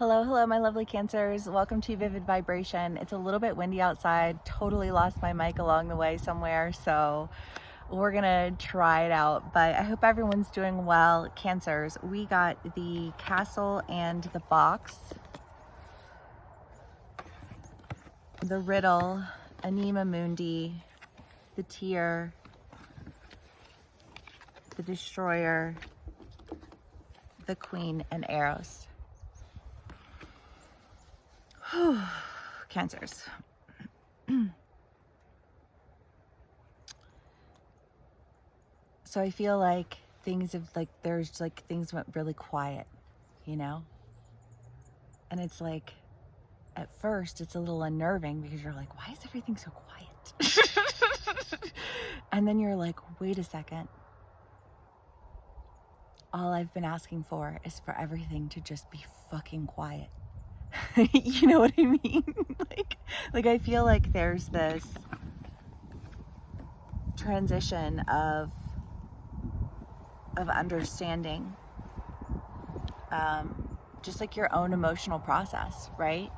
Hello, hello, my lovely Cancers. Welcome to Vivid Vibration. It's a little bit windy outside. Totally lost my mic along the way somewhere, so we're gonna try it out. But I hope everyone's doing well. Cancers, we got the castle and the box, the riddle, Anima Mundi, the tear, the destroyer, the queen, and Eros. Cancers. So I feel like things went really quiet, you know? And it's like, at first it's a little unnerving because you're like, why is everything so quiet? And then you're like, wait a second. All I've been asking for is for everything to just be fucking quiet. You know what I mean? like I feel like there's this transition of understanding, just like your own emotional process, right?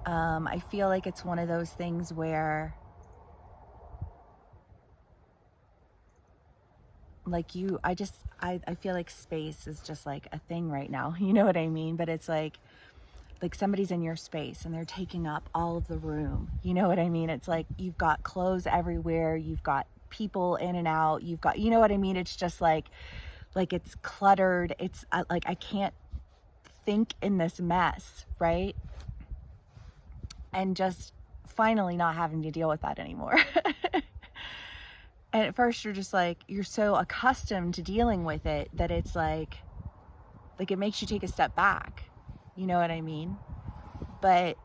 I feel like it's one of those things where I feel like space is just like a thing right now. You know what I mean? But it's like somebody's in your space and they're taking up all of the room. You know what I mean? It's like you've got clothes everywhere, you've got people in and out, you've got, you know what I mean? It's just like it's cluttered. It's like I can't think in this mess, right? And just finally not having to deal with that anymore. And at first you're just like, you're so accustomed to dealing with it that it's like it makes you take a step back. You know what I mean? But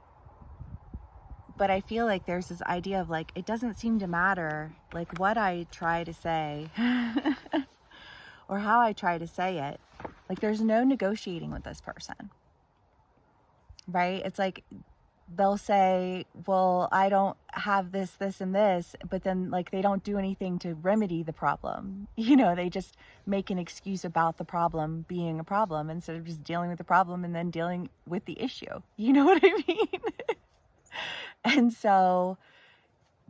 I feel like there's this idea of like, it doesn't seem to matter like what I try to say or how I try to say it. Like there's no negotiating with this person, right? It's like they'll say, well, I don't have this, this, and this, but then like they don't do anything to remedy the problem. You know, they just make an excuse about the problem being a problem instead of just dealing with the problem and then dealing with the issue. You know what I mean? And so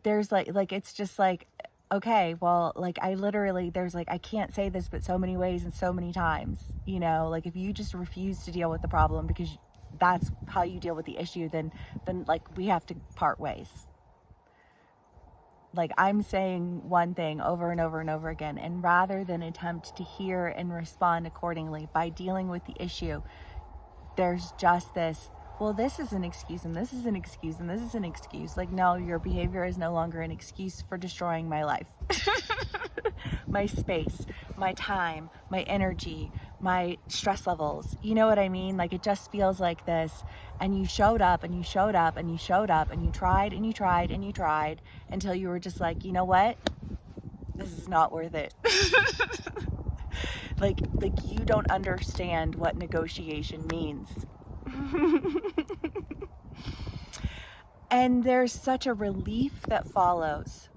there's like it's just like, okay, well, like I literally, there's like, I can't say this but so many ways and so many times, you know, like if you just refuse to deal with the problem because that's how you deal with the issue, then like we have to part ways. Like I'm saying one thing over and over and over again, and rather than attempt to hear and respond accordingly by dealing with the issue, there's just this, well, this is an excuse and this is an excuse and this is an excuse. Like, no, your behavior is no longer an excuse for destroying my life. My space, my time, my energy, my stress levels. You know what I mean? Like it just feels like this. And you showed up and you showed up and you showed up and you tried and you tried and you tried until you were just like, you know what? This is not worth it. like you don't understand what negotiation means. And there's such a relief that follows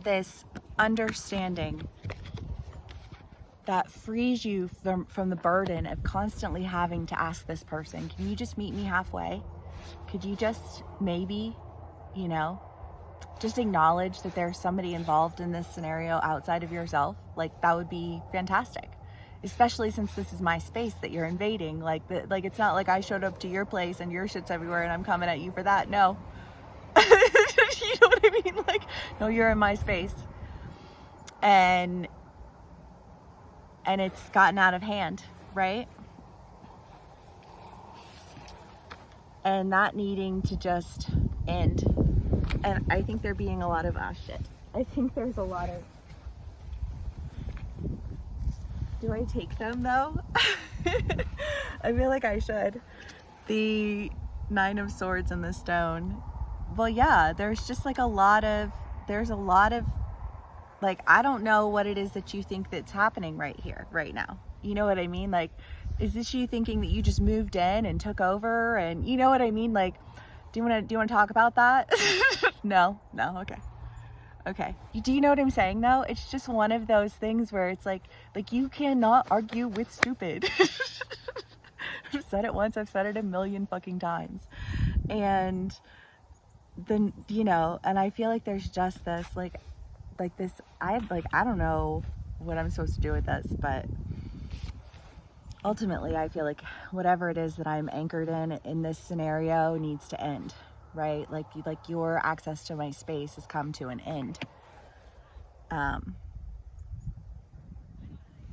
this understanding that frees you from the burden of constantly having to ask this person, can you just meet me halfway? Could you just maybe, you know, just acknowledge that there's somebody involved in this scenario outside of yourself? Like that would be fantastic. Especially since this is my space that you're invading. Like it's not like I showed up to your place and your shit's everywhere and I'm coming at you for that. No. You know what I mean? Like, no, you're in my space. And it's gotten out of hand, right? And that needing to just end. And I think there being a lot of, shit. I think there's a lot of, do I take them though? I feel like I should. The 9 of Swords and the Stone. Well, yeah, there's just like there's a lot of, like, I don't know what it is that you think that's happening right here, right now. You know what I mean? Like, is this you thinking that you just moved in and took over and you know what I mean? Like, do you want to talk about that? No, okay. Okay. Do you know what I'm saying though? It's just one of those things where it's like you cannot argue with stupid. I'm said it once, I've said it a million fucking times. And then, you know, and I feel like there's just this, like this, I don't know what I'm supposed to do with this, but ultimately I feel like whatever it is that I'm anchored in this scenario needs to end, right? Like your access to my space has come to an end.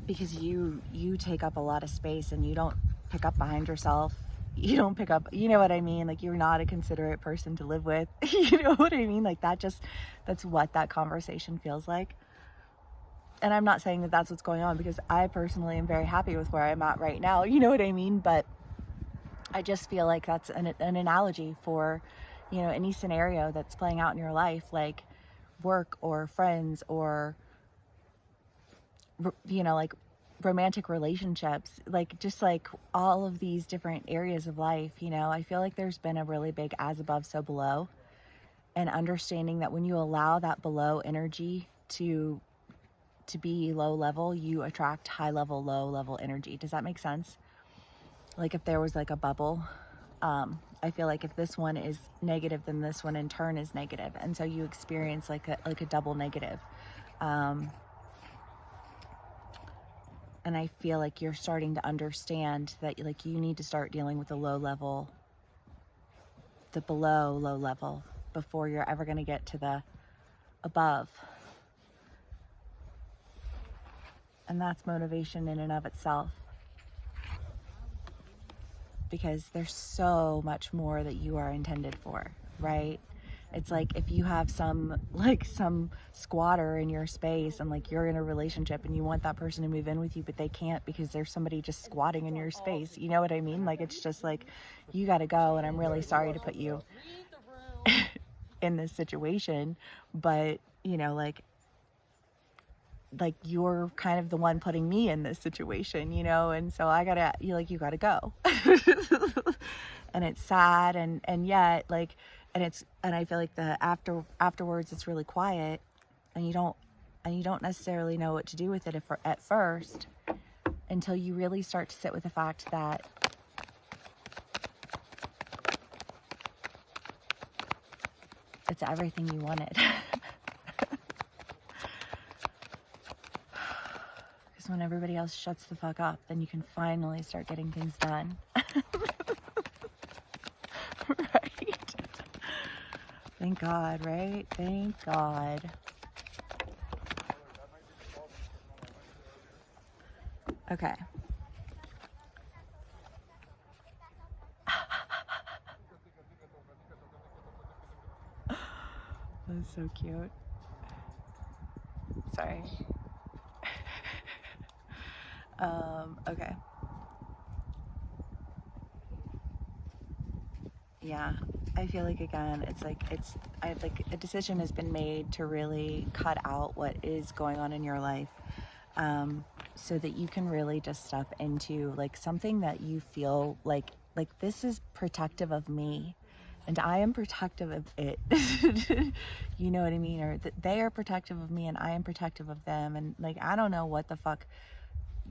Because you take up a lot of space and you don't pick up behind yourself. You don't pick up, you know what I mean? Like, you're not a considerate person to live with. You know what I mean? Like, that's what that conversation feels like. And I'm not saying that that's what's going on, because I personally am very happy with where I'm at right now. You know what I mean? But I just feel like that's an analogy for, you know, any scenario that's playing out in your life, like work or friends or, you know, like romantic relationships, like just like all of these different areas of life. You know, I feel like there's been a really big as above, so below, and understanding that when you allow that below energy to be low level, you attract high level, low level energy. Does that make sense? Like, if there was like a bubble, I feel like if this one is negative, then this one in turn is negative, and so you experience like a double negative. And I feel like you're starting to understand that, like, you need to start dealing with the low level, the below low level, before you're ever going to get to the above. And that's motivation in and of itself, because there's so much more that you are intended for, right? It's like if you have some squatter in your space, and like you're in a relationship and you want that person to move in with you, but they can't because there's somebody just squatting in your space. You know what I mean? Like, it's just like, you got to go, and I'm really sorry to put you in this situation, but you know, like you're kind of the one putting me in this situation, you know, and so you gotta go. And it's sad, and yet, like, and I feel like afterwards it's really quiet, and you don't necessarily know what to do with it at first, until you really start to sit with the fact that it's everything you wanted. Because when everybody else shuts the fuck up, then you can finally start getting things done. Right? Thank God, right? Thank God. Okay. That's so cute. Sorry. Okay. Yeah, I feel like, again, it's like a decision has been made to really cut out what is going on in your life, so that you can really just step into like something that you feel like this is protective of me, and I am protective of it. You know what I mean? Or that they are protective of me and I am protective of them, and like, I don't know what the fuck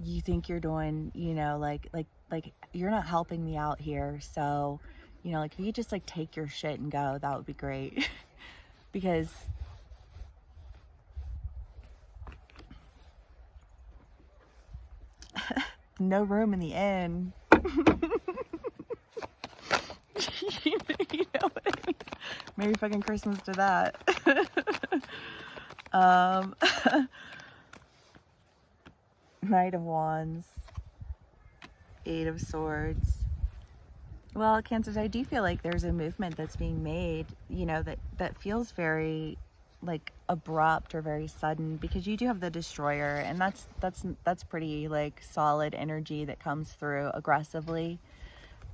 you think you're doing, you know, like you're not helping me out here. So, you know, like, if you just like take your shit and go, that would be great. Because no room in the inn. You know what I mean? Merry fucking Christmas to that. Knight of Wands, Eight of Swords. Well, Cancers, I do feel like there's a movement that's being made, you know, that feels very like abrupt or very sudden, because you do have the Destroyer, and that's pretty like solid energy that comes through aggressively.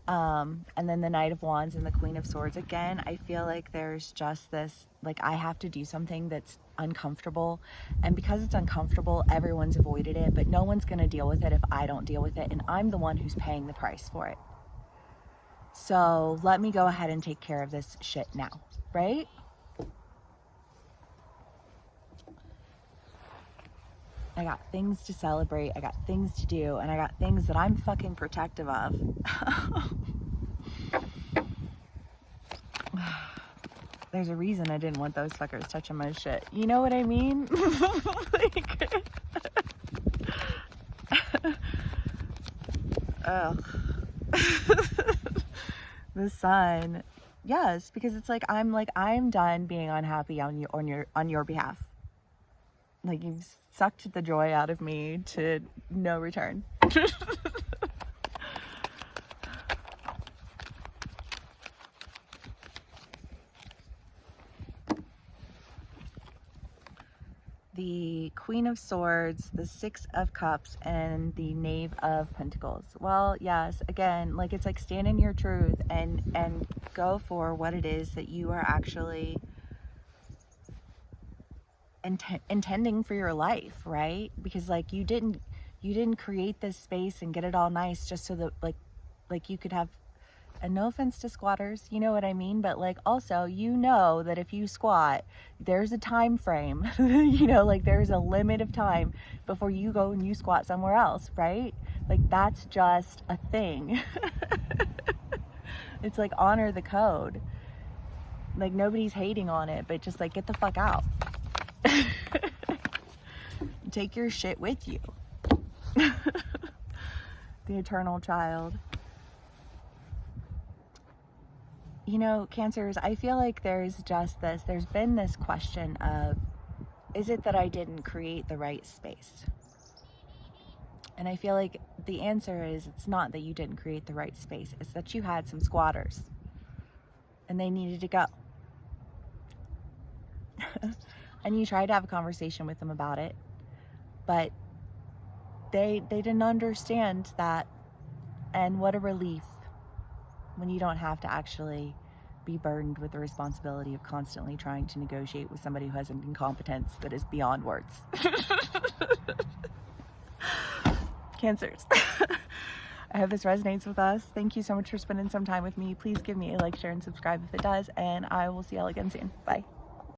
And then the Knight of Wands and the Queen of Swords. Again, I feel like there's just this, like, I have to do something that's uncomfortable, and because it's uncomfortable, everyone's avoided it, but no one's going to deal with it if I don't deal with it, and I'm the one who's paying the price for it. So let me go ahead and take care of this shit now, right? I got things to celebrate, I got things to do, and I got things that I'm fucking protective of. There's a reason I didn't want those fuckers touching my shit. You know what I mean? Like, ugh. The sun. Yes, because it's like I'm done being unhappy on your behalf. Like, you've sucked the joy out of me to no return. The Queen of Swords, the Six of Cups, and the Knave of Pentacles. Well, yes, again, like, it's like stand in your truth and go for what it is that you are actually intending for your life, right? Because, like, you didn't create this space and get it all nice just so that like you could have, and no offense to squatters, you know what I mean, but like, also, you know that if you squat, there's a time frame. You know, like, there's a limit of time before you go and you squat somewhere else, right? Like, that's just a thing. It's like, honor the code. Like, nobody's hating on it, but just like, get the fuck out. Take your shit with you. The eternal child. You know, Cancers, I feel like there's been this question of, is it that I didn't create the right space? And I feel like the answer is, it's not that you didn't create the right space. It's that you had some squatters and they needed to go. And you tried to have a conversation with them about it, but they didn't understand that. And what a relief when you don't have to actually be burdened with the responsibility of constantly trying to negotiate with somebody who has an incompetence that is beyond words. Cancers. I hope this resonates with us. Thank you so much for spending some time with me. Please give me a like, share, and subscribe if it does, and I will see y'all again soon. Bye.